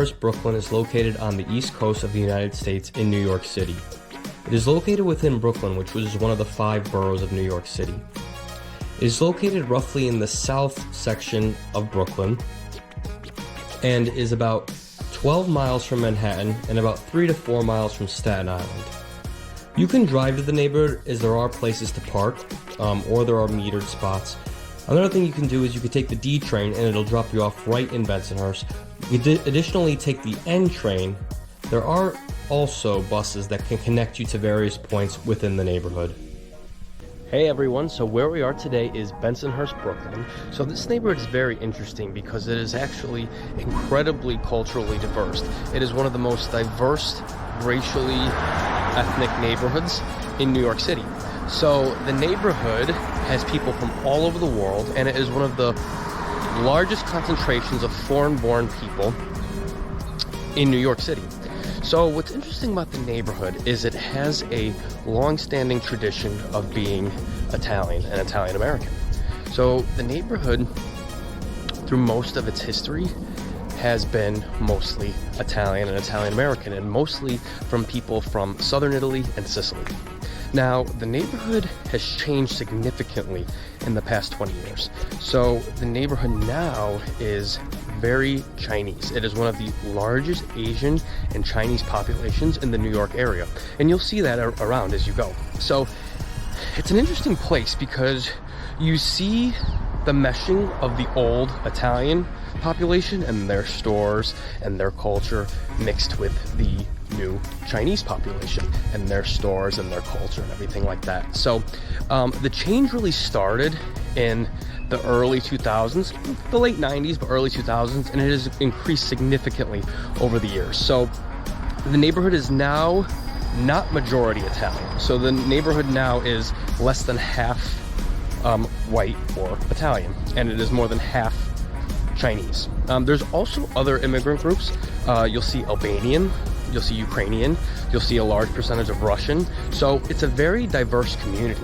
Bensonhurst Brooklyn is located on the east coast of the United States in New York City. It is located within Brooklyn, which is one of the 5 boroughs of New York City. It is located roughly in the south section of Brooklyn and is about 12 miles from Manhattan and about 3 to 4 miles from Staten Island. You can drive to the neighborhood as there are places to park, or there are metered spots. Another thing you can do is you can take the D train and it'll drop you off right in Bensonhurst. You can additionally take the N train. There are also buses that can connect you to various points within the neighborhood. Hey everyone, so where we are today is Bensonhurst Brooklyn. So this neighborhood is very interesting because it is actually incredibly culturally diverse. It is one of the most diverse, racially ethnic neighborhoods in New York City. So the neighborhood has people from all over the world, and it is one of the largest concentrations of foreign-born people in New York City. So what's interesting about the neighborhood is it has a long-standing tradition of being Italian and Italian-American. So the neighborhood, through most of its history, has been mostly Italian and Italian-American, and mostly from people from southern Italy and Sicily. Now, the neighborhood has changed significantly in the past 20 years. So the neighborhood now is very Chinese. It is one of the largest Asian and Chinese populations in the New York area. And you'll see that around as you go. So it's an interesting place because you see the meshing of the old Italian population and their stores and their culture mixed with the new Chinese population and their stores and their culture and everything like that. So the change really started in the early 2000s, the late 90s, but early 2000s, and it has increased significantly over the years. So the neighborhood is now not majority Italian. So the neighborhood now is less than half white or Italian, and it is more than half Chinese. There's also other immigrant groups. You'll see Albanian, you'll see Ukrainian, you'll see a large percentage of Russian. So it's a very diverse community,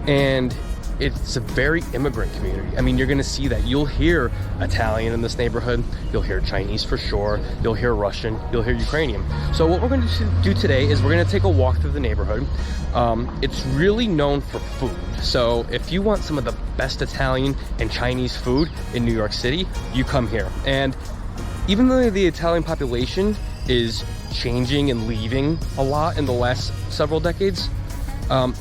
and it's a very immigrant community. I mean, you're gonna see that. You'll hear Italian in this neighborhood, you'll hear Chinese for sure, you'll hear Russian, you'll hear Ukrainian. So what we're going to do today is we're gonna take a walk through the neighborhood. It's really known for food. So if you want some of the best Italian and Chinese food in New York City, you come here. And even though the Italian population is changing and leaving a lot in the last several decades,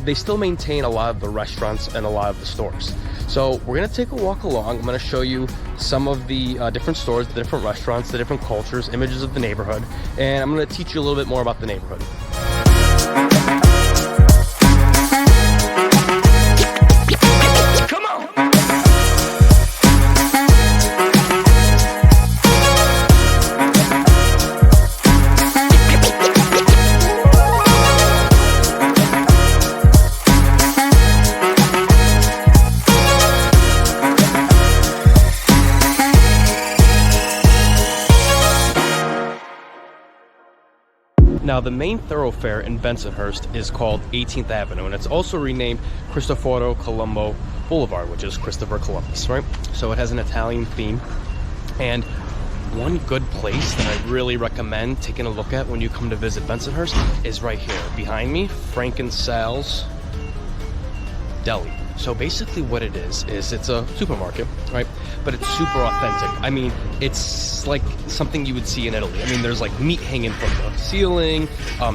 they still maintain a lot of the restaurants and a lot of the stores. So we're gonna take a walk along. I'm gonna show you some of the different stores, the different restaurants, the different cultures, images of the neighborhood, and I'm gonna teach you a little bit more about the neighborhood. Now, the main thoroughfare in Bensonhurst is called 18th Avenue, and it's also renamed Cristoforo Colombo Boulevard, which is Christopher Columbus, right? So it has an Italian theme. And one good place that I really recommend taking a look at when you come to visit Bensonhurst is right here behind me, Frank and Sal's Deli. So basically what it is it's a supermarket, right? But it's super authentic. I mean, it's like something you would see in Italy. I mean, there's like meat hanging from the ceiling.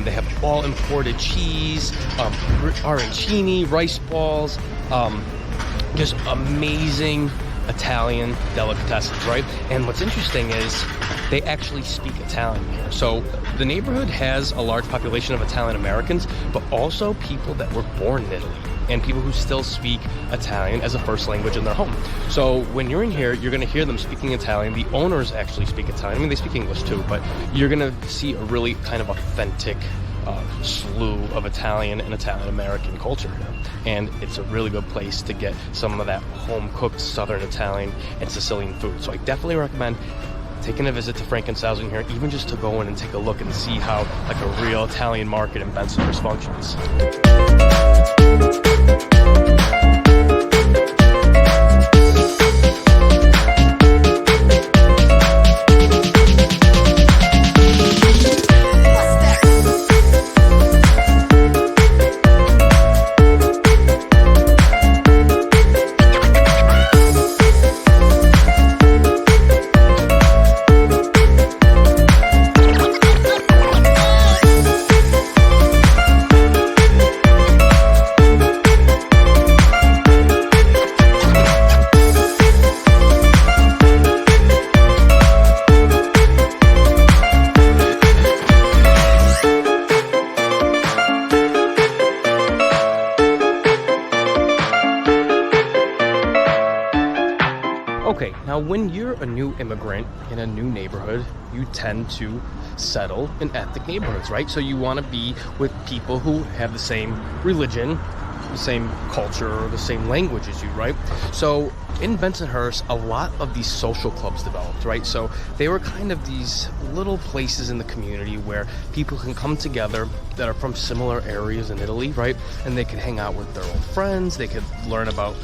They have all imported cheese, arancini, rice balls, just amazing Italian delicatessens, right? And what's interesting is they actually speak Italian here. So the neighborhood has a large population of Italian Americans, but also people that were born in Italy and people who still speak Italian as a first language in their home. So when you're in here, you're gonna hear them speaking Italian. The owners actually speak Italian. I mean, they speak English too, but you're gonna see a really kind of authentic slew of Italian and Italian American culture here. And it's a really good place to get some of that home-cooked Southern Italian and Sicilian food. So I definitely recommend taking a visit to Frank and Sal's in here, even just to go in and take a look and see how like a real Italian market in Bensonhurst functions. Now, when you're a new immigrant in a new neighborhood, you tend to settle in ethnic neighborhoods, right? So you want to be with people who have the same religion, the same culture, the same language as you, right? So in Bensonhurst, a lot of these social clubs developed, right? So they were kind of these little places in the community where people can come together that are from similar areas in Italy, right? And they can hang out with their old friends. They could learn about,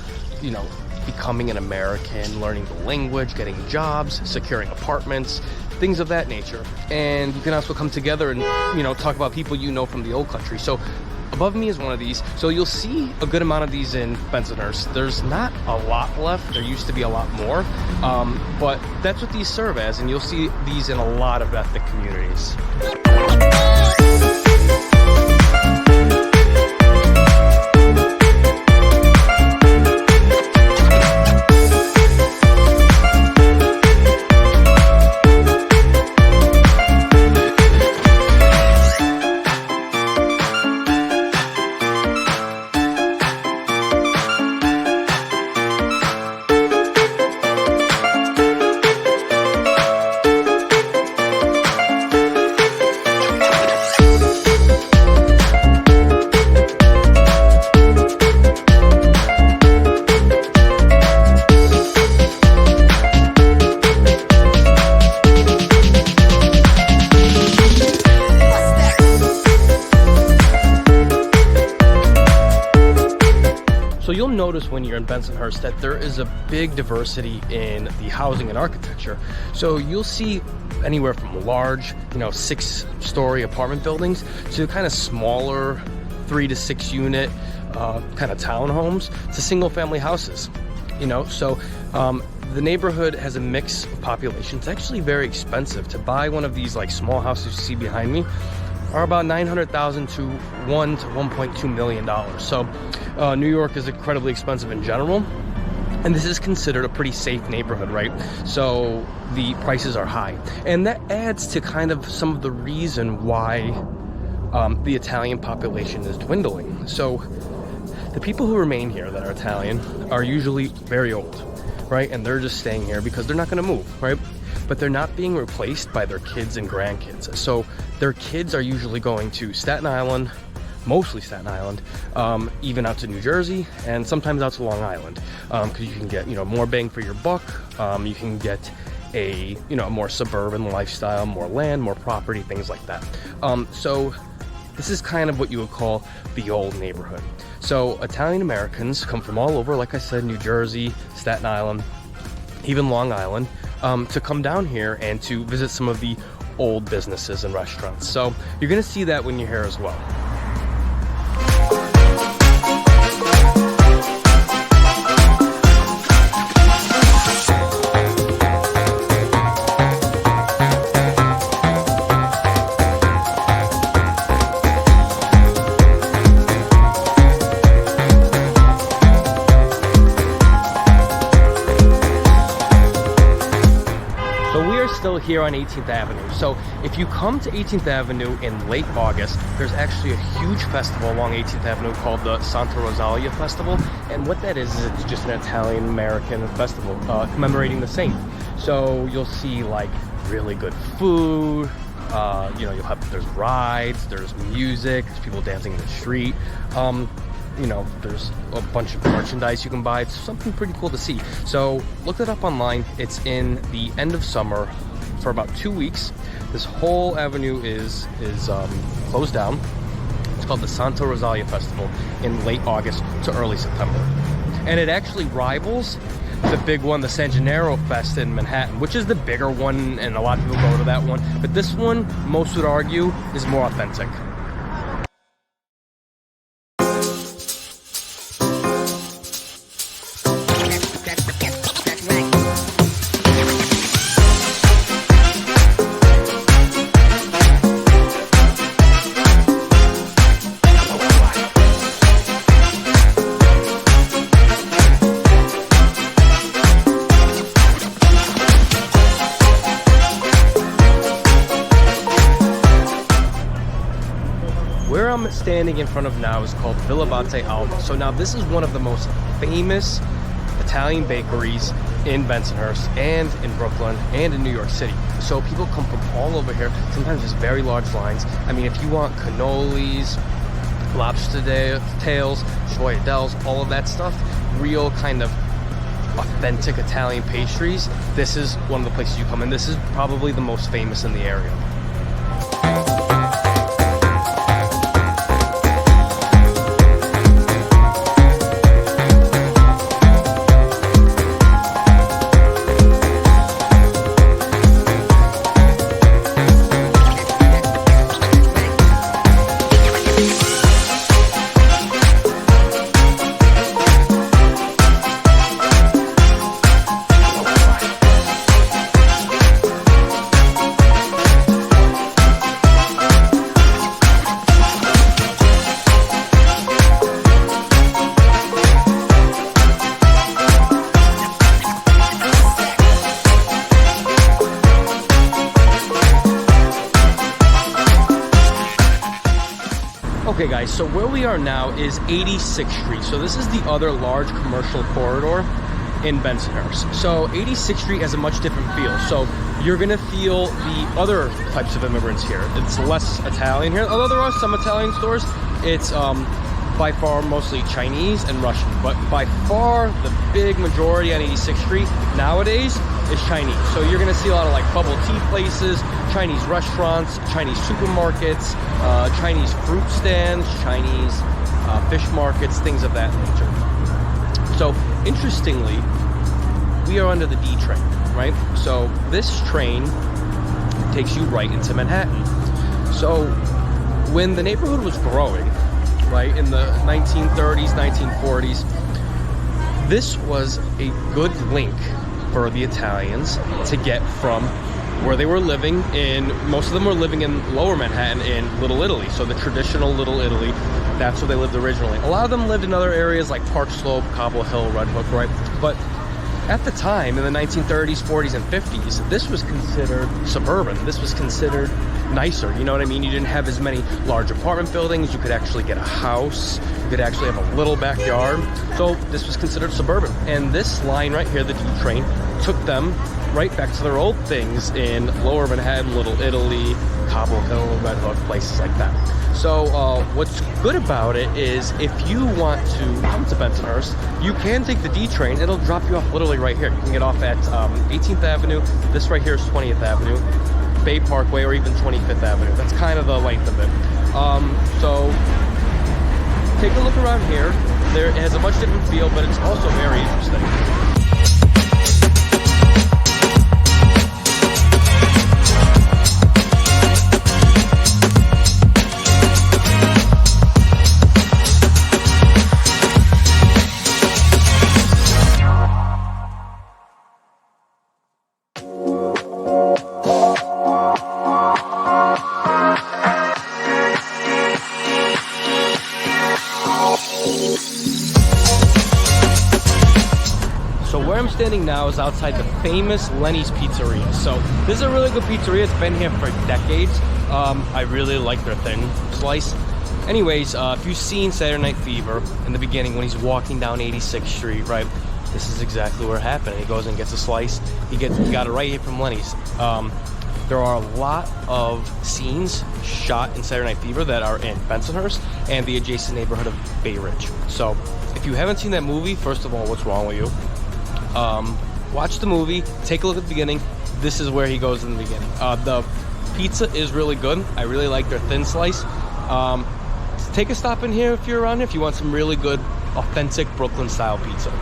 you know, becoming an American, learning the language, getting jobs, securing apartments, things of that nature. And you can also come together and, you know, talk about people you know from the old country. So above me is one of these. So you'll see a good amount of these in Bensonhurst. There's not a lot left. There used to be a lot more. But that's what these serve as. And you'll see these in a lot of ethnic communities. So you'll notice when you're in Bensonhurst that there is a big diversity in the housing and architecture. So you'll see anywhere from large, you know, 6-story apartment buildings to kind of smaller 3 to 6 unit kind of townhomes to single family houses, you know. So the neighborhood has a mix of population. It's actually very expensive to buy one of these like small houses you see behind me. Are about $900,000 to $1 to $1.2 million. So New York is incredibly expensive in general, and this is considered a pretty safe neighborhood, right? So the prices are high, and that adds to kind of some of the reason why the Italian population is dwindling. So the people who remain here that are Italian are usually very old, right? And they're just staying here because they're not going to move, right? But they're not being replaced by their kids and grandkids. So their kids are usually going to Staten Island, mostly Staten Island, even out to New Jersey, and sometimes out to Long Island, because you can get, you know, more bang for your buck. You can get a, you know, a more suburban lifestyle, more land, more property, things like that. So this is kind of what you would call the old neighborhood. So Italian Americans come from all over, like I said, New Jersey, Staten Island, even Long Island, to come down here and to visit some of the old businesses and restaurants. So you're gonna see that when you're here as well. Still here on 18th Avenue. So if you come to 18th Avenue in late August, there's actually a huge festival along 18th Avenue called the Santa Rosalia Festival. And what that is it's just an Italian-American festival commemorating the saint. So you'll see like really good food, you know, there's rides, there's music, there's people dancing in the street. You know, there's a bunch of merchandise you can buy. It's something pretty cool to see. So look it up online. It's in the end of summer for about 2 weeks. This whole avenue is closed down. It's called the Santa Rosalia Festival in late August to early September. And it actually rivals the big one, the San Gennaro Fest in Manhattan, which is the bigger one, and a lot of people go to that one. But this one, most would argue, is more authentic. I'm standing in front of now is called Villa Batte Alba. So now this is one of the most famous Italian bakeries in Bensonhurst and in Brooklyn and in New York City. So people come from all over here. Sometimes there's very large lines. I mean, if you want cannolis, lobster tails, shoyadels, all of that stuff, real kind of authentic Italian pastries, this is one of the places you come in. This is probably the most famous in the area. Okay guys, so where we are now is 86th Street. So this is the other large commercial corridor in Bensonhurst. So 86th Street has a much different feel. So you're gonna feel the other types of immigrants here. It's less Italian here, although there are some Italian stores. It's by far mostly Chinese and Russian, but by far the big majority on 86th Street nowadays is Chinese. So you're gonna see a lot of like bubble tea places, Chinese restaurants, Chinese supermarkets, Chinese fruit stands, Chinese fish markets, things of that nature. So interestingly, we are under the D train, right? So this train takes you right into Manhattan. So when the neighborhood was growing, right, in the 1930s, 1940s, this was a good link for the Italians to get from where they were living in, most of them were living in lower Manhattan in Little Italy. So the traditional Little Italy, that's where they lived originally. A lot of them lived in other areas like Park Slope, Cobble Hill, Red Hook, right? But at the time, in the 1930s, 40s, and 50s, this was considered suburban. This was considered nicer, you know what I mean? You didn't have as many large apartment buildings. You could actually get a house. You could actually have a little backyard. So this was considered suburban. And this line right here, the D train, took them right back to their old things in lower Manhattan, Little Italy, Cobble Hill, Red Hook, places like that. So what's good about it is if you want to come to Bensonhurst, you can take the D train. It'll drop you off literally right here. You can get off at 18th Avenue. This right here is 20th Avenue, Bay Parkway, or even 25th Avenue. That's kind of the length of it. So take a look around here. It has a much different feel, but it's also very interesting. Standing now is outside the famous Lenny's Pizzeria. So this is a really good pizzeria. It's been here for decades. I really like their thin slice. Anyways, if you've seen Saturday Night Fever in the beginning when he's walking down 86th Street, right? This is exactly where it happened. He goes and gets a slice. He got it right here from Lenny's. There are a lot of scenes shot in Saturday Night Fever that are in Bensonhurst and the adjacent neighborhood of Bay Ridge. So if you haven't seen that movie, first of all, what's wrong with you? Watch the movie, take a look at the beginning. This is where he goes in the beginning. The pizza is really good. I really like their thin slice. Take a stop in here if you're around here, if you want some really good, authentic Brooklyn style pizza.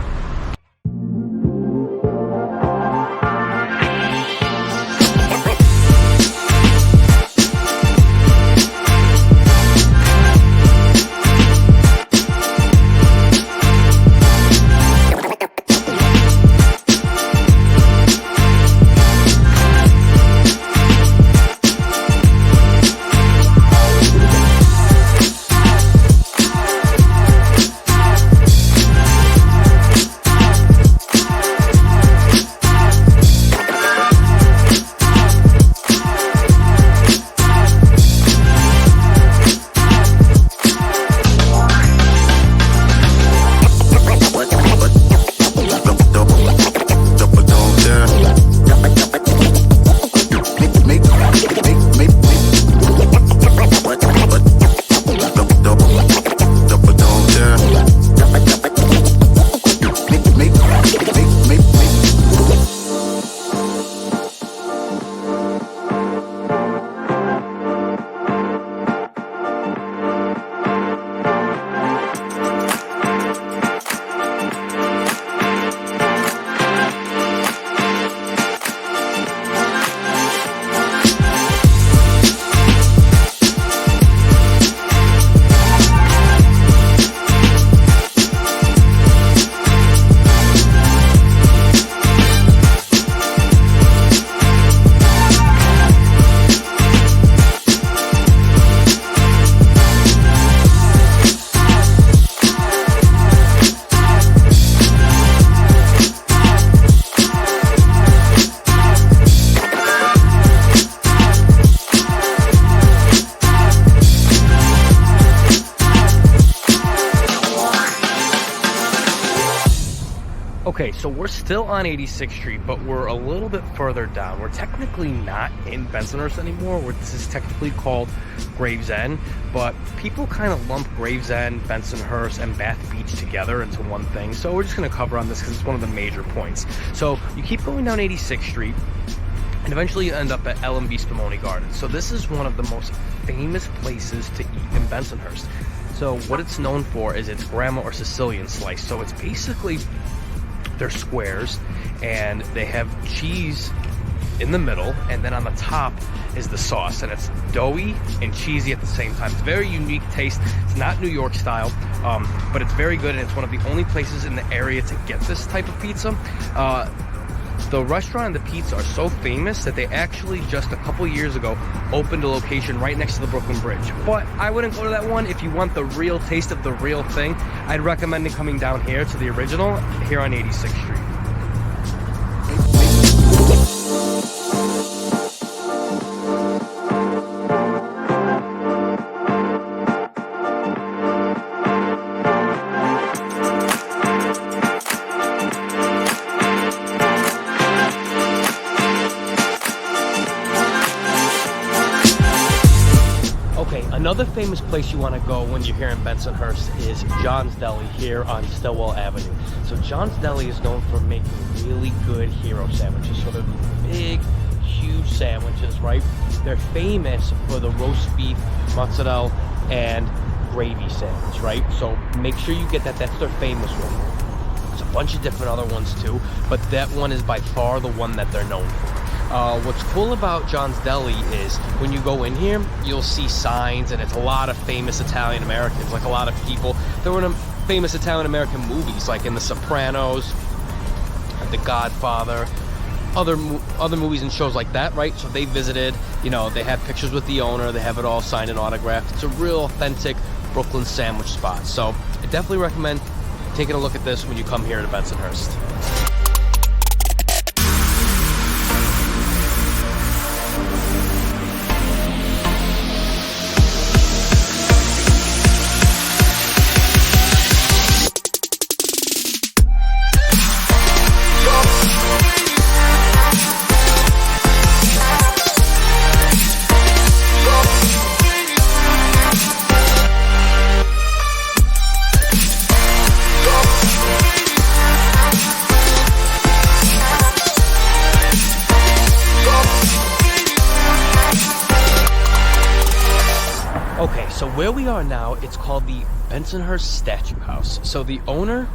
Okay, so we're still on 86th Street, but we're a little bit further down. We're technically not in Bensonhurst anymore. This is technically called Gravesend, but people kind of lump Gravesend, Bensonhurst, and Bath Beach together into one thing. So we're just going to cover on this because it's one of the major points. So you keep going down 86th Street, and eventually you end up at L&B Spumoni Gardens. So this is one of the most famous places to eat in Bensonhurst. So what it's known for is its grandma or Sicilian slice. So it's basically, they're squares, and they have cheese in the middle, and then on the top is the sauce, and it's doughy and cheesy at the same time. It's a very unique taste. It's not New York style, but it's very good, and it's one of the only places in the area to get this type of pizza. The restaurant and the pizza are so famous that they actually just a couple years ago opened a location right next to the Brooklyn Bridge. But I wouldn't go to that one. If you want the real taste of the real thing, I'd recommend coming down here to the original here on 86th Street. Another famous place you want to go when you're here in Bensonhurst is John's Deli here on Stillwell Avenue. So John's Deli is known for making really good hero sandwiches. So they're big, huge sandwiches, right? They're famous for the roast beef, mozzarella, and gravy sandwich, right? So make sure you get that. That's their famous one. There's a bunch of different other ones too, but that one is by far the one that they're known for. What's cool about John's Deli is when you go in here, you'll see signs, and it's a lot of famous Italian Americans, like a lot of people that were in famous Italian American movies, like in The Sopranos, The Godfather, other movies and shows like that, right? So they visited, you know, they had pictures with the owner, they have it all signed and autographed. It's a real authentic Brooklyn sandwich spot. So I definitely recommend taking a look at this when you come here to Bensonhurst. Okay, so where we are now, it's called the Bensonhurst Statue House. So the owner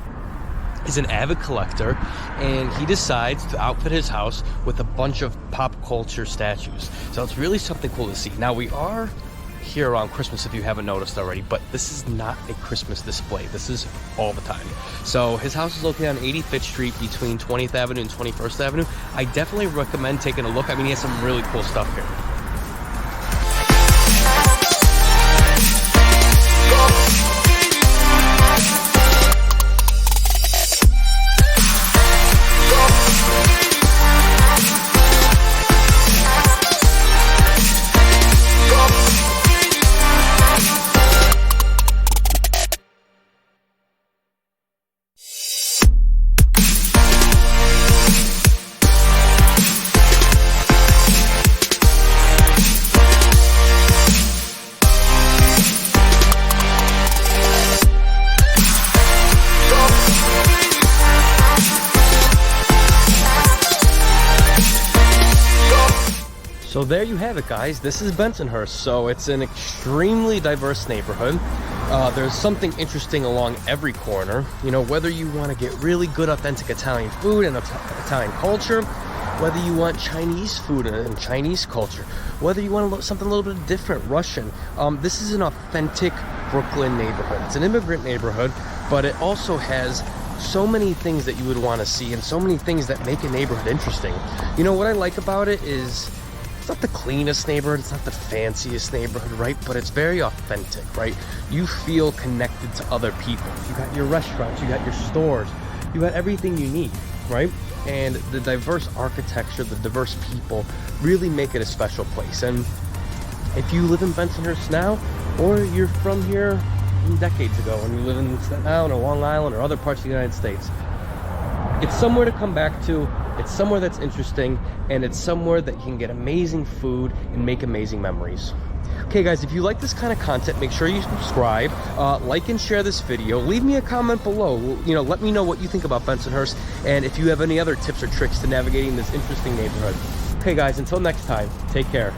is an avid collector, and he decides to outfit his house with a bunch of pop culture statues. So it's really something cool to see. Now, we are here around Christmas, if you haven't noticed already, but this is not a Christmas display. This is all the time. So his house is located on 85th Street between 20th Avenue and 21st Avenue. I definitely recommend taking a look. I mean, he has some really cool stuff here. So there you have it, guys. This is Bensonhurst. So it's an extremely diverse neighborhood. There's something interesting along every corner. You know, whether you want to get really good authentic Italian food and Italian culture, whether you want Chinese food and Chinese culture, whether you want something a little bit different, Russian. This is an authentic Brooklyn neighborhood. It's an immigrant neighborhood, but it also has so many things that you would want to see and so many things that make a neighborhood interesting. You know, what I like about it is it's not the cleanest neighborhood, it's not the fanciest neighborhood, right? But it's very authentic, right? You feel connected to other people. You got your restaurants, you got your stores, you got everything you need, right? And the diverse architecture, the diverse people really make it a special place. And if you live in Bensonhurst now, or you're from here decades ago and you live in Staten Island or Long Island or other parts of the United States, It's somewhere to come back to, it's somewhere that's interesting, and it's somewhere that you can get amazing food and make amazing memories. Okay guys, if you like this kind of content, make sure you subscribe, like and share this video. Leave me a comment below. You know, let me know what you think about Bensonhurst, and if you have any other tips or tricks to navigating this interesting neighborhood. Okay guys, until next time, take care.